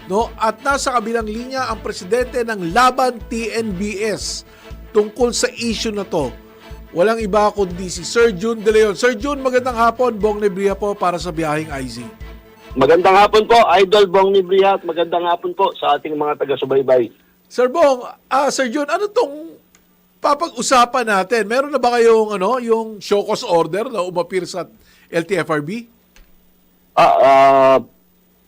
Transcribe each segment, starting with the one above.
no? At nasa kabilang linya ang presidente ng Laban TNBS tungkol sa issue na to. Walang iba kundi si Sir June De Leon. Sir June, magandang hapon. Bong Nebria po para sa Biyaheng IZ. Magandang hapon po, Idol Bong Nebria, at magandang hapon po sa ating mga taga-subaybay. Sir Bong, Sir June, ano tong papag-usapan natin? Meron na ba kayong yung show cause order na umapir sa LTFRB?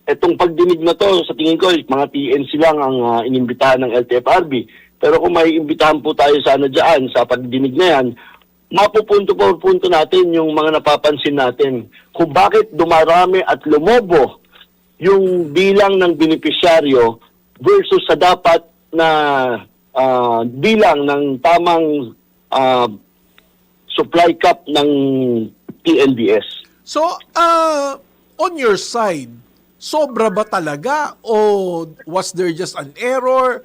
Itong pagdinig na to, sa tingin ko, mga TNC lang ang inimbitahan ng LTFRB. Pero kung may imbitahan po tayo sana dyan, sa pagdinig na yan, mapupunto natin yung mga napapansin natin kung bakit dumarami at lumobo yung bilang ng benepisyaryo versus sa dapat na bilang ng tamang supply cap ng TNBS. So, on your side, sobra ba talaga o was there just an error?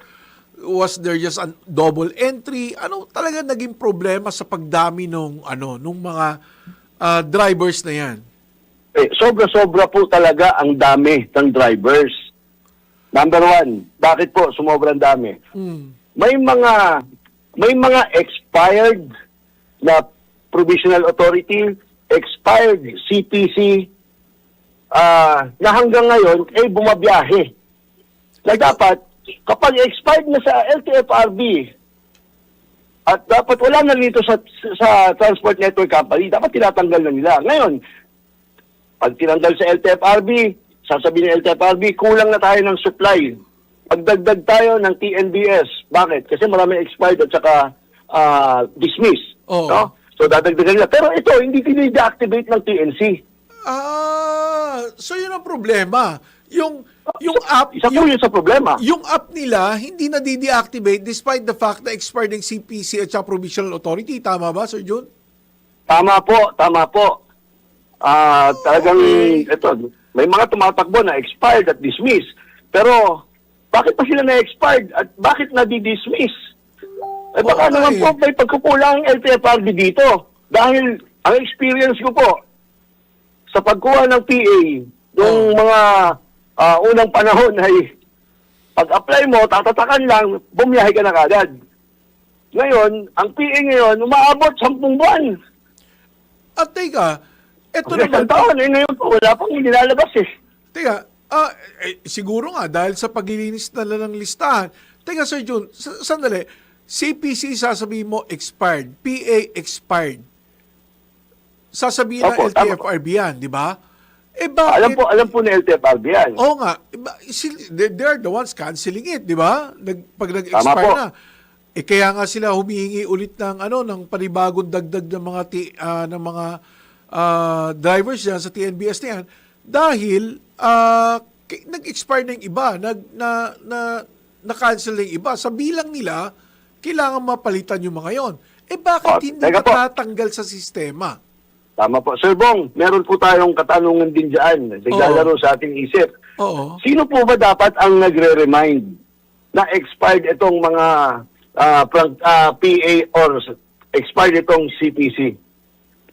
Was there just a double entry? Ano talaga naging problema sa pagdami nung mga drivers na yan? Sobra-sobra po talaga ang dami ng drivers. Number one, bakit po sumobrang dami? May mga expired na provisional authority, expired CPC na hanggang ngayon bumabiyahe. Na dapat kapag expired na sa LTFRB at dapat wala na dito sa Transport Network Company, dapat tinatanggal na nila. Ngayon, pag tinanggal sa LTFRB, sasabihin ng LTFRB, kulang na tayo ng supply. Pagdagdag tayo ng TNBS. Bakit? Kasi maraming expired at saka dismiss. Oh. No? So dadagdagan nila. Pero ito, hindi deactivate ng TNC. So yun ang problema. Yung app, Isa po yun sa problema. yung app nila hindi na deactivate despite the fact na expired ng CPC at saka Provisional Authority. Tama ba, Sir June? Tama po. Talagang, ito, may mga tumatakbo na expired at dismissed. Pero, bakit pa sila na-expired at bakit na-dismiss? Baka naman po may pagkukulang ang LTFRB dito. Dahil, ang experience ko po, sa pagkuha ng PA, yung mga unang panahon ay pag-apply mo, tatatakan lang, bumiyahe ka na kagad. Ngayon, ang PA ngayon, umaabot 10 buwan. At teka, eto Kasi naman. taon, ngayon po, wala pang nilalabas eh. Teka, siguro nga dahil sa paglilinis na lang ng listahan. Teka, Sir June, sandali. CPC sasabihin mo expired, PA expired. Sasabihin ng Opo, tama. LTFRB yan, di ba? Bakit? Alam po na LTFRB yan. Oo nga. They're the ones canceling it, di ba? Pag nag-expire Tama po. na. Kaya nga sila humihingi ulit ng ng panibagong dagdag ng mga drivers yan sa TNBS na yan dahil nag-expire na yung iba, na-cancel na yung iba. Sa bilang nila, kailangan mapalitan yung mga yon. Bakit hindi natatanggal sa sistema? Tama po. Sir Bong, meron po tayong katanungan din dyan. Naglalaro sa ating isip. Oo. Sino po ba dapat ang nagre-remind na expired itong mga PA or expired itong CPC?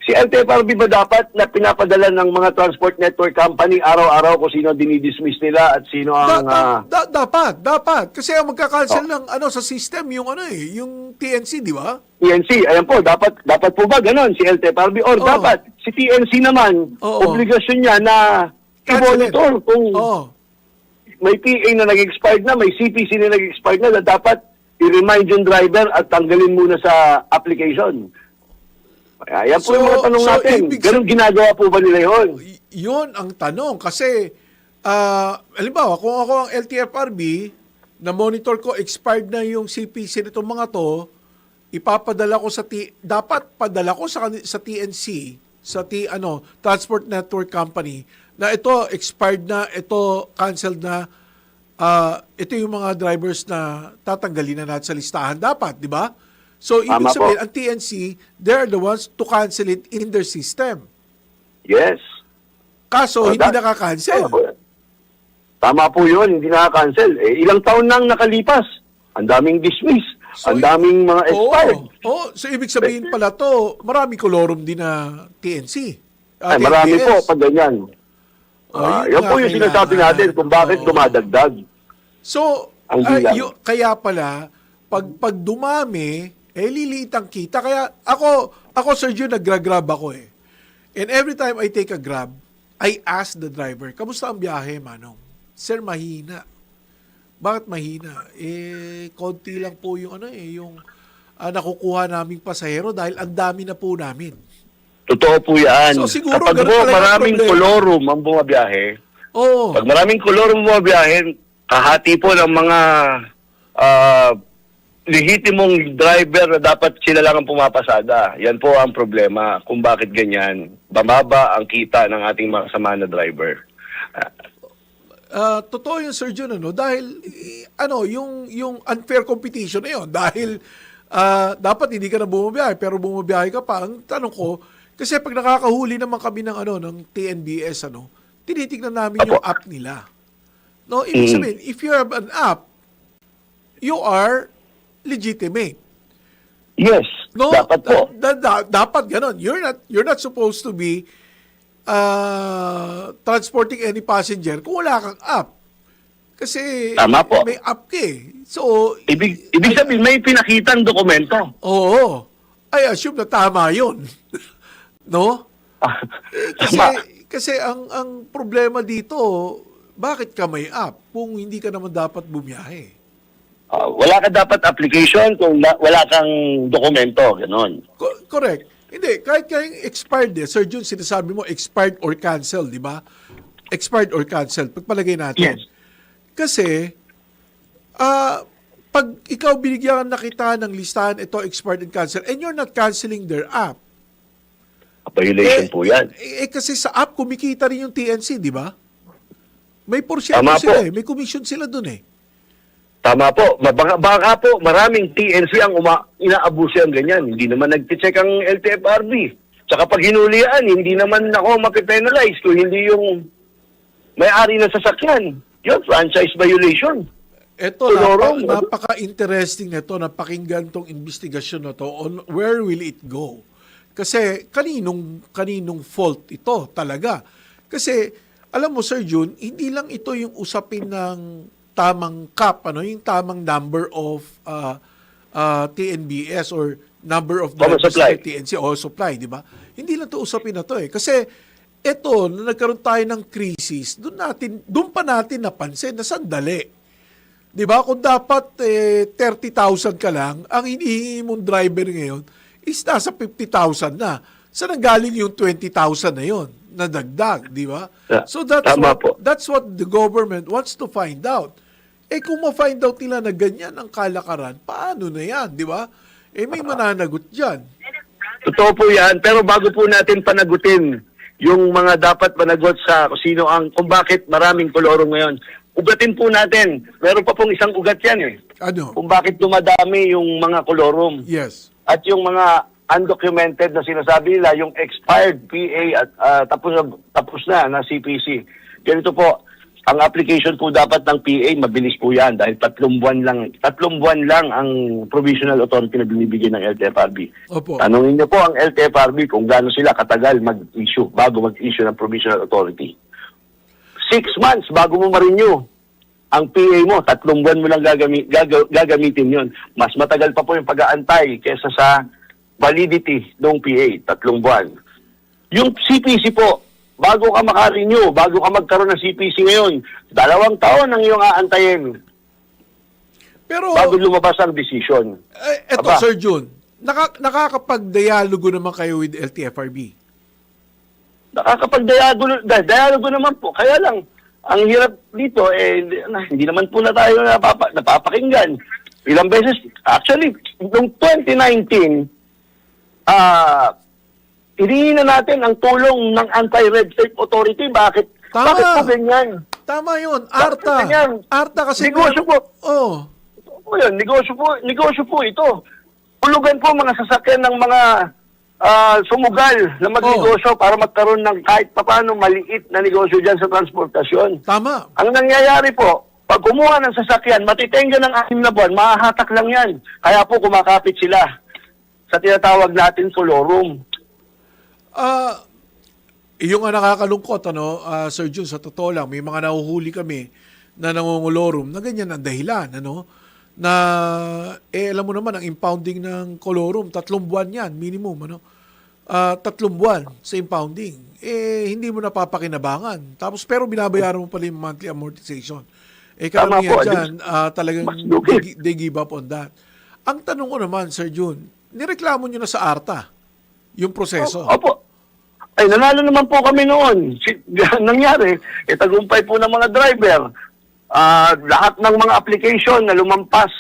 Si LTFRB ba dapat na pinapadala ng mga transport network company araw-araw kung sino dinidismiss nila at sino ang... Dapat. Kasi ang magka-cancel ng sa system yung yung TNC, di ba? TNC, ayan po, dapat po ba ganon si LTFRB or dapat si TNC naman, obligasyon niya na i-monitor kung may PA na nag-expired na, may CPC na nag-expired na dapat i-remind yung driver at tanggalin muna sa application. Ayan po yung mga tanong natin. Ganun ginagawa po ba nila yun? Yun ang tanong. Kasi, halimbawa, kung ako ang LTFRB, na monitor ko, expired na yung CPC nitong mga to, ipapadala ko dapat padala ko sa TNC, sa Transport Network Company, na ito, expired na, ito, canceled na, ito yung mga drivers na tatanggalin na natin sa listahan. Dapat, di ba? So, ibig sabihin, ang TNC, they're the ones to cancel it in their system. Yes. Kaso, hindi nakakancel. Tama po yun, hindi nakakancel. Ilang taon nang nakalipas. Ang daming dismiss. Ang daming mga expired. So, ibig sabihin pala to, marami kolorum din na TNC. Marami po, pag ganyan. Yan po yung sinasabi natin kung bakit dumadagdag. So, Ang bilang. kaya pala, pag dumami, liliit ang kita. Kaya ako Sir Jun, nag-grab ako eh. And every time I take a grab, I ask the driver, kamusta ang biyahe, Manong? Sir, mahina. Bakit mahina? Konti lang po yung nakukuha naming pasahero dahil ang dami na po namin. Totoo po yan. So, siguro Kapag ganun po talaga maraming problema. kolorum ang bumabiyahe, Oo. pag maraming kolorum bumabiyahe, kahati po ng mga lehitimong driver na dapat sila lang ang pumapasada. Yan po ang problema kung bakit ganyan. Bumaba ang kita ng ating mga kasama na driver. Totoo yung Sir Jun, dahil yung unfair competition na yun, dahil dapat hindi ka na bumabiyahe pero bumabiyahe ka pa. Ang tanong ko, kasi pag nakakahuli naman kami ng TNBS, tinitignan namin yung app nila. No, ibig sabihin, if you have an app, you are legitimate. Yes, No, dapat po. dapat ganon. You're not supposed to be transporting any passenger kung wala kang app. Kasi Tama po. may app ka eh. So, Ibig sabihin, may pinakitang dokumento. oo. I assume na tama yun. No? Tama. Kasi ang problema dito, bakit ka may app kung hindi ka naman dapat bumiyahe? Wala ka dapat application kung wala kang dokumento. Ganon. Correct. Hindi, kahit kayong expired Sir Jun, sinasabi mo expired or cancelled, di ba? Expired or cancelled. Pagpalagay natin. Yes. Kasi, pag ikaw binigyan na kita ng listahan, ito expired and cancelled, and you're not canceling their app. Violation po yan. Kasi sa app, kumikita rin yung TNC, di ba? May porsyento Tama sila po. May commission sila dun eh. Tama po. Baka po, maraming TNC ang inaabuso ang ganyan. Hindi naman nag-check ang LTFRB. Tsaka pag hinulian, hindi naman ako mapipenalize kung hindi yung may-ari ng sasakyan. Yun, franchise violation. Ito, Tulorong. napaka-interesting nito, napakinggan tong investigasyon na to on where will it go. Kasi kaninong fault ito talaga. Kasi, alam mo Sir Jun, hindi lang ito yung usapin ng tamang cap, yung tamang number of TNBS or number of drivers supply. sa TNC o supply, di ba? Hindi lang ito usapin na to eh. Kasi ito, na nagkaroon tayo ng crisis, doon pa natin napansin na sandali. Di ba? Kung dapat 30,000 ka lang, ang hinihingi mong driver ngayon is nasa 50,000 na. Saan nanggaling yung 20,000 na yon na dagdag, di ba? So Tama po. that's what the government wants to find out. Kung ma-find out nila na ganyan ang kalakaran, paano na yan, di ba? May mananagot dyan. Totoo po yan. Pero bago po natin panagutin yung mga dapat panagot sa kung bakit maraming kolorong ngayon, ugatin po natin. Meron pa pong isang ugat yan eh. Ano? Kung bakit dumadami yung mga kolorum. Yes. At yung mga undocumented na sinasabi nila, yung expired PA at tapos na CPC. Ganito po, ang application po dapat ng PA, mabilis po yan dahil 3 buwan lang ang provisional authority na binibigay ng LTFRB. Opo. Tanungin niyo po ang LTFRB kung gaano sila katagal bago mag-issue ng provisional authority. 6 months bago mo ma-renew ang PA mo, 3 buwan mo lang gagamitin yon. Mas matagal pa po yung pag-aantay kesa sa validity ng PA, 3 buwan. Yung CPC po, bago ka maka-renew, bago ka magkaroon ng CPC ngayon, 2 taon ang iyong aantayin Pero, bago lumabas ang decision. eto Aba. Sir Jun, nakakapag-dialogo naman kayo with LTFRB? Dialogo naman po. Kaya lang, ang hirap dito, hindi naman po na tayo napapakinggan. Ilang beses, actually, noong 2019, hiningi na natin ang tulong ng Anti-Red Tape Authority. Bakit Tama. po ganyan? Tama yun. Bakit ganyan? Arta kasi... Negosyo po. Oh. Po yan, negosyo po ito. Hulugan po mga sasakyan ng mga sumugal na magnegosyo para magkaroon ng kahit papaano maliit na negosyo dyan sa transportasyon. Tama. Ang nangyayari po, pag kumuha ng sasakyan, matitenga ng 6 na buwan, mahahatak lang yan. Kaya po kumakapit sila sa tinatawag natin kolorum. Yung nga nakakalungkot, Sir Jun, sa totoo lang, may mga nahuhuli kami na nangungulorum na ganyan ang dahilan, ano? Na, alam mo naman, ang impounding ng colorum, 3 buwan yan, minimum, ano? 3 buwan sa impounding. Hindi mo napapakinabangan. Tapos, pero binabayaran mo pala yung monthly amortization. Tama Karamihan po. dyan, talagang Mas lupit. they give up on that. Ang tanong ko naman, Sir Jun, nireklamo nyo na sa ARTA yung proseso. Opo. Ay, nanalo naman po kami noon. Nangyari, tagumpay po ng mga driver. Lahat ng mga application na lumampas,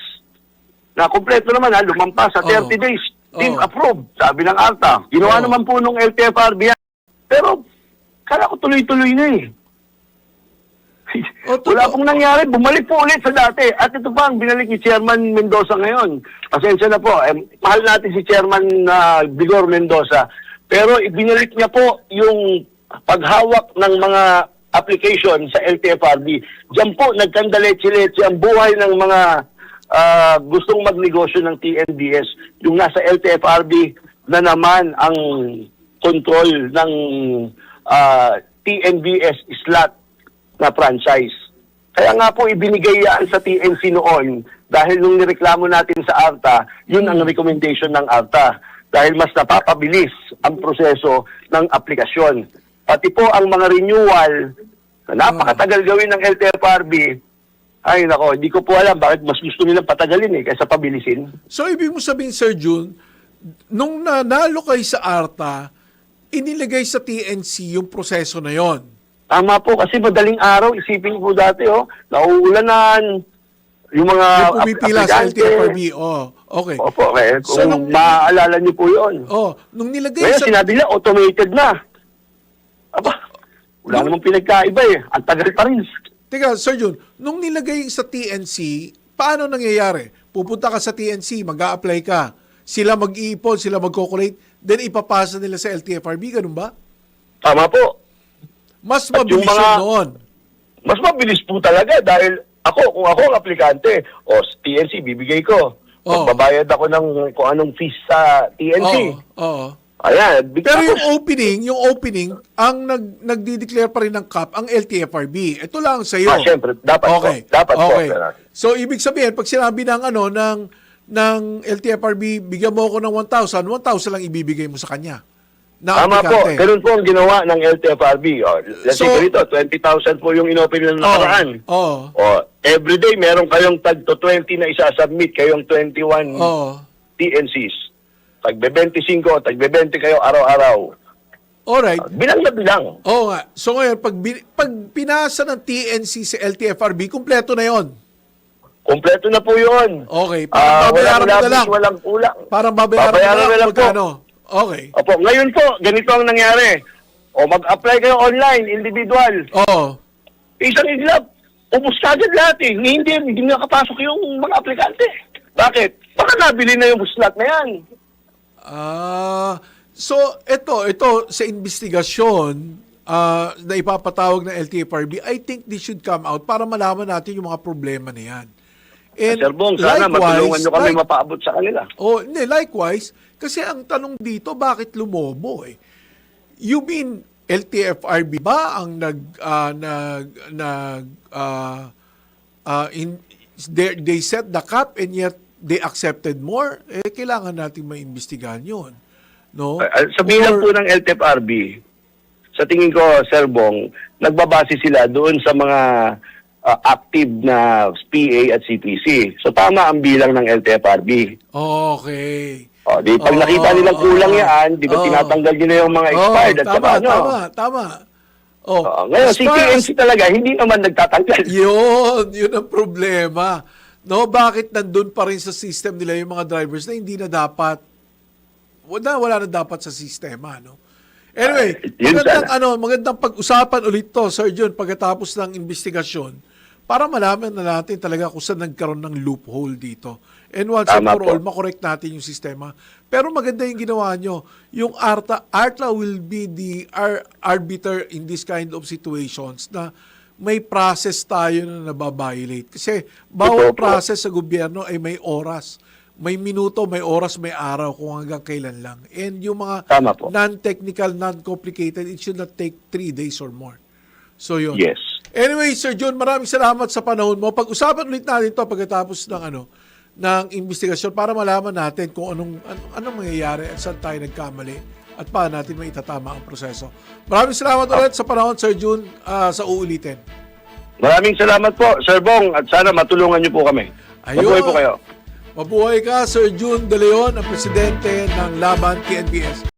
na kumpleto naman lumampas sa 30 days, team approved, sabi ng ARTA. Ginawa naman po nung LTFRB yan. Pero, kala ko tuloy-tuloy na eh. Wala pong nangyari, bumalik po ulit sa dati. At ito pa ang binalik ni Chairman Mendoza ngayon. Pasensya na po, mahal natin si Chairman Vigor Mendoza. Pero ibinalik niya po yung paghawak ng mga application sa LTFRB. Diyan po nagkandaletse-letse ang buhay ng mga gustong magnegosyo ng TNBS. Yung nasa LTFRB na naman ang control ng TNBS slot na franchise. Kaya nga po ibinigay yan sa TNC noon dahil nung nireklamo natin sa ARTA, yun ang recommendation ng ARTA dahil mas napapabilis ang proseso ng aplikasyon. Pati po ang mga renewal na napakatagal gawin ng LTFRB, ay nako, hindi ko po alam bakit mas gusto nilang patagalin kaysa pabilisin. So, ibig mo sabihin, Sir Jun, nung nanalo kayo sa ARTA, inilagay sa TNC yung proseso na yon. Tama po, kasi madaling araw, isipin ko dati, nauulanan, yung mga Yung pumipila sa LTFRB. Okay. Opo, So, kung maaalala niyo po yun. Nung nilagay Ngayon, sa... sinabi nila, automated na. Aba, wala namang pinagkaiba Ang tagal pa rin. Teka, Sir Jun, nung nilagay sa TNC, paano nangyayari? Pupunta ka sa TNC, mag-a-apply ka, sila mag-iipon, sila mag-calculate, then ipapasa nila sa LTFRB, ganun ba? Tama po. Mas At yung mabilis yun mga- noon. Mas mabilis po talaga dahil kung ako ang aplikante, TNC, bibigay ko. Magbabayad ako ng kung anong fees sa TNC. Oo. Ayan. Pero yung opening, ang nagdi-declare pa rin ng cap ang LTFRB. Ito lang sa iyo. Siyempre, dapat po. Dapat po. So ibig sabihin, pag sinabi ng LTFRB, bigyan mo ako ng 1,000, 1,000 lang ibibigay mo sa kanya. Na Tama po. aplikante. Ganun po ang ginawa ng LTFRB. Let's So- say ganito, 20,000 po yung inopen ng nakaraan. Everyday, meron kayong tag to 20 na isasubmit kayong 21 TNCs. Tagbe-25, tagbe-20 kayo araw-araw. Alright. Bilang na bilang. Oo nga. So ngayon, pag pinasa ng TNC sa LTFRB, kumpleto na yon. Kompleto na po yun. Okay. Parang babayaran mo na lang. Walang kulang. Parang babayaran mo na lang. Magkano? Okay. Opo, ngayon po, ganito ang nangyari. Mag-apply kayo online, individual. Oo. Isang iglap, ubus ka agad lahat Hindi nakapasok yung mga aplikante. Bakit? Baka nabili na yung slot na yan. So ito sa investigasyon na ipapatawag ng LTFRB, I think this should come out para malaman natin yung mga problema na yan. And Sir Bong, sana matulungan nyo kami mapaabot sa kanila. Likewise, kasi ang tanong dito, bakit lumobo You mean LTFRB ba ang they set the cap and yet they accepted more? Kailangan natin maimbestigahan yun. No? Sabihin lang po ng LTFRB, sa tingin ko, Sir Bong, nagbabase sila doon sa mga active na PA at CPC. So tama ang bilang ng LTFRB. Okay. Pag nakita nilang kulang yan, di ba tinatanggal nila yung mga expired at saka ano? Tama. Ngayon, si TNC talaga, hindi naman nagtatanggal. Yun ang problema. No, bakit nandun pa rin sa system nila yung mga drivers na hindi na dapat, wala na dapat sa sistema, no? Anyway, magandang pag-usapan ulit to, Sir John, pagkatapos ng investigasyon para malaman na natin talaga kung saan nagkaroon ng loophole dito. And once and for all, makorek natin yung sistema. Pero maganda yung ginawa nyo. Yung ARTA will be the arbiter in this kind of situations na may process tayo na nababiolate. Kasi bawat process sa gobyerno ay may oras. May minuto, may oras, may araw kung hanggang kailan lang. And yung mga non-technical, non-complicated, it should not take 3 days or more. So yun. Yes. Anyway, Sir Jun, maraming salamat sa panahon mo. Pag-usapan ulit natin to pagkatapos ng investigasyon para malaman natin kung anong mangyayari at saan tayo nagkamali at paano natin maitatama ang proseso. Maraming salamat ulit sa panahon, Sir Jun, sa uulitin. Maraming salamat po, Sir Bong, at sana matulungan niyo po kami. Mabuhay po kayo. Mabuhay ka, Sir Jun De Leon, ang presidente ng Laban PNPS.